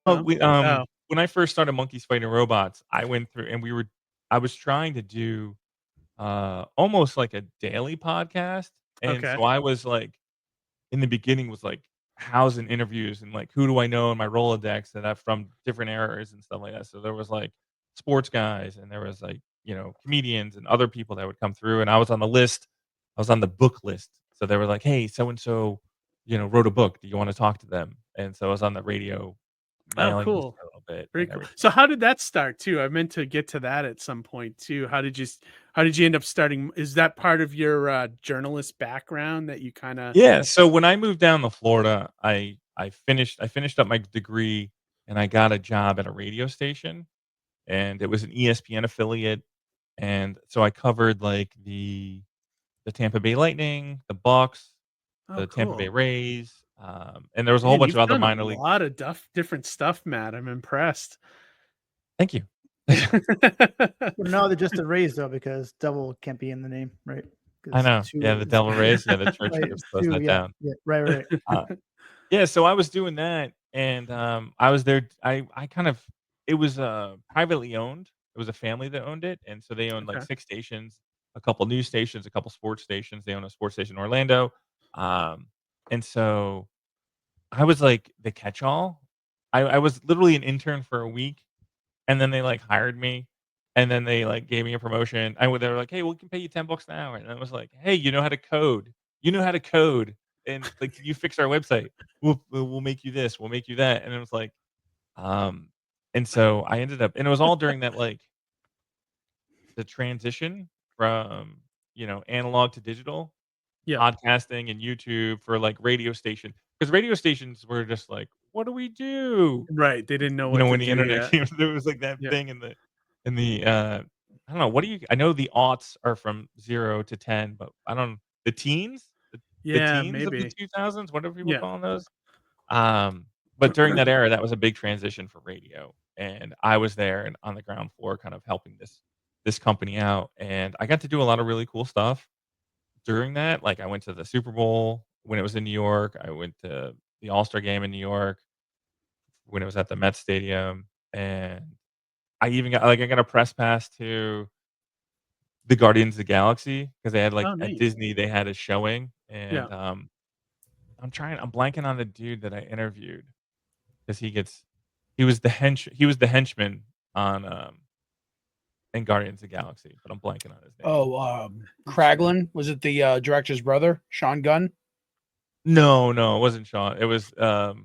Oh, No? we Oh, when I first started Monkeys Fighting Robots, I went through and I was trying to do almost like a daily podcast. And okay. so I was like in the beginning was like housing interviews and like who do I know in my Rolodex that I've from different eras and stuff like that. So there was like sports guys and there was like, comedians and other people that would come through and I was on the list. I was on the book list. So they were like, "Hey, so and so, wrote a book. Do you want to talk to them?" And so I was on the radio Oh, mailing list cool. for a little bit Very and cool. everything So like how that. did that start too? I meant to get to that at some point too. How did you end up starting? Is that part of your journalist background that you kind of Yeah, so when I moved down to Florida, I finished up my degree and I got a job at a radio station and it was an ESPN affiliate. And so I covered like the Tampa Bay Lightning, the Bucks, Oh, the Tampa Bay cool. Rays, and there was a whole Man, bunch of you've other done a minor league. lot of different stuff, Matt. I'm impressed. Thank you. Well, no, they're just a Rays though, because double can't be in the name, right? I Because know. two Yeah, the is Devil Rays. Yeah, the church right. would have It's closed two, that yeah, down. yeah, right. Uh, yeah, so I was doing that, and I was there. I kind of it was privately owned. It was a family that owned it, and so they owned like Okay. 6 stations, a couple news stations, a couple sports stations. They own a sports station in Orlando, um, and so I was like the catch-all. I was literally an intern for a week, and then they like hired me, and then they like gave me a promotion. They were like, "Hey, we can pay you $10 an hour," and I was like, "Hey, you know how to code? You know how to code, and like, can you fix our website? We'll make you this. We'll make you that." And it was like, um, and so I ended up, and it was all during that like the transition from analog to digital Yeah. podcasting and YouTube for like radio station because radio stations were just like, "What do we do?" Right. They didn't know what to When the do internet yet. came, there was like that Yeah. thing I don't know, what do you I know the aughts are from 0 to 10, but I don't the teens? The Yeah, teens of the maybe. 2000s, what are people Yeah. calling those? But during that era, that was a big transition for radio, and I was there and on the ground floor kind of helping this company out, and I got to do a lot of really cool stuff during that, like, I went to the Super Bowl when it was in New York, I went to the All-Star game in New York when it was at the Mets Stadium, and I got a press pass to the Guardians of the Galaxy because they had, like Oh, at neat. Disney, they had a showing, Yeah. and, I'm blanking on the dude that I interviewed because he was the henchman on, in Guardians of the Galaxy, but I'm blanking on his name. Oh, Kraglin, was it the director's brother, Sean Gunn? No, no, it wasn't Sean, it was, now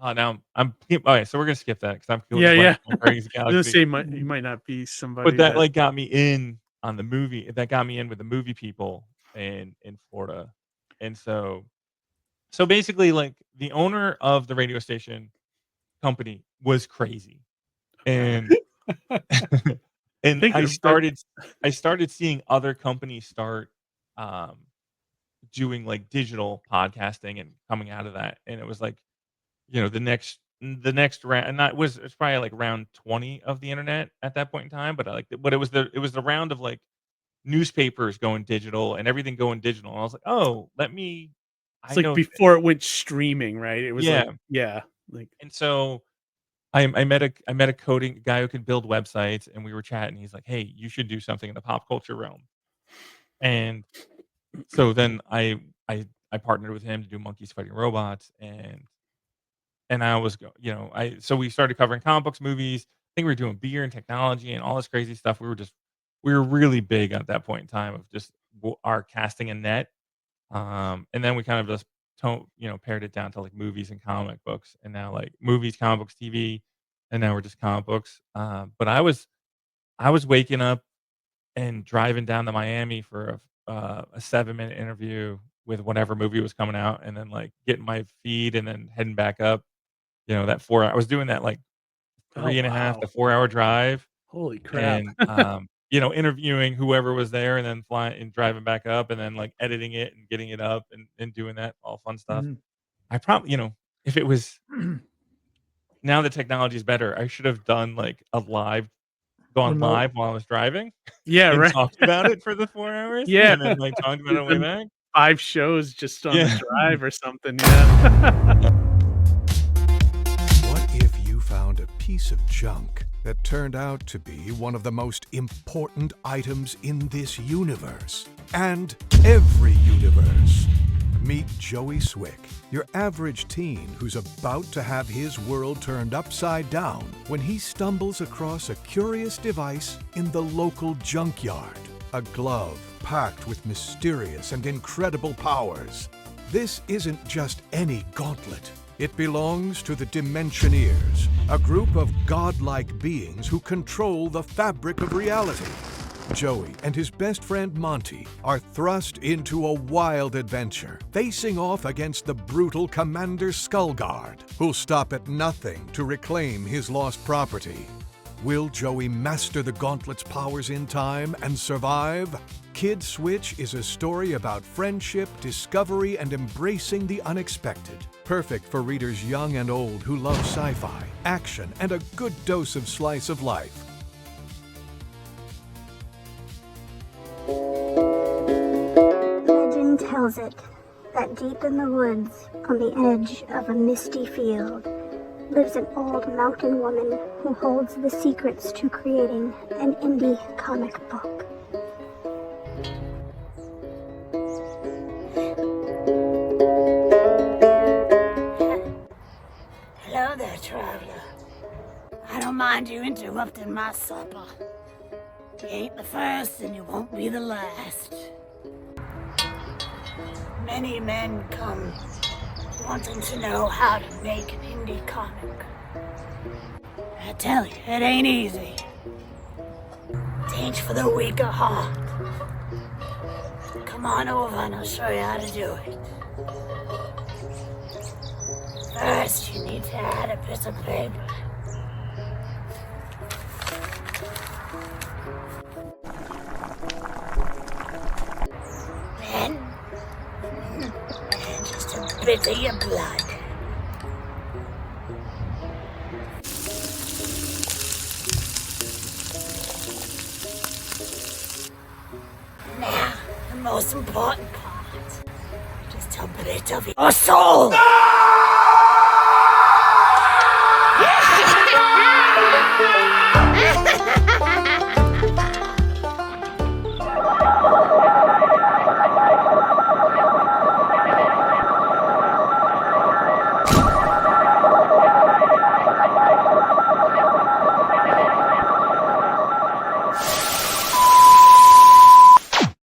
okay, so we're gonna skip that because 'cause I'm Yeah, completely yeah. blanking on Guardians of the I was gonna Galaxy. say you might not be But somebody that, that like, got me in on the movie that got me in with the movie people in Florida, and so basically, like, the owner of the radio station company was crazy, and I and think I started seeing other companies start, um, doing, like, digital podcasting and coming out of that, and it was like, the next round and that was it's probably, like, round 20 of the internet at that point in time, but it was the round of, like, newspapers going digital and everything going digital, and I was like, "Oh, it's I like know." before it went streaming, right? It was like, Yeah, yeah, like and so I met a coding guy who could build websites, and we were chatting, he's like, "Hey, you should do something in the pop culture realm." And so then I partnered with him to do Monkeys Fighting Robots, and I was go you know, I so we started covering comic books, movies. I think we were doing beer and technology and all this crazy stuff. We were really big at that point in time of just our casting a net. And then we kind of just pared it down to like movies and comic books, and now like movies, comic books, TV, and now we're just comic books. But I was waking up and driving down to Miami for a 7-minute interview with whatever movie was coming out, and then like getting my feed and then heading back up. That I was doing that like oh 3.5 wow. to 4 hour drive Holy crap. and, interviewing whoever was there and then flying and driving back up and then, like, editing it and getting it up and doing that, all fun stuff. Mhm. I probably if it was now the technology is better, I should have done, like, gone Remote. live while I was driving Yeah, and right. talked about it for the 4 hours Yeah. and then, like, talked about it You've on the way done back. 5 shows just on the Yeah. drive or something, yeah. What if piece of junk that turned out to be one of the most important items in this universe. And every universe. Meet Joey Swick, your average teen who's about to have his world turned upside down when he stumbles across a curious device in the local junkyard. A glove packed with mysterious and incredible powers. This isn't just any gauntlet. It belongs to the Dimensioneers, a group of godlike beings who control the fabric of reality. Joey and his best friend Monty are thrust into a wild adventure, facing off against the brutal Commander Skullguard, who'll stop at nothing to reclaim his lost property. Will Joey master the Gauntlet's powers in time and survive? Kid Switch is a story about friendship, discovery, and embracing the unexpected. Perfect for readers young and old who love sci-fi, action, and a good dose of slice of life. Legend tells it that deep in the woods, on the edge of a misty field, lives an old mountain woman who holds the secrets to creating an indie comic book. Hello there, traveler. I don't mind you interrupting my supper. You ain't the first and you won't be the last. Many men come wanting to know how to make an indie comic. I tell you, it ain't easy. It ain't for the weak of heart. Come on over and I'll show you how to do it. First, you need to add a piece of paper. Then, just a bit of your blood. Now, the most important part. Just a bit of your soul!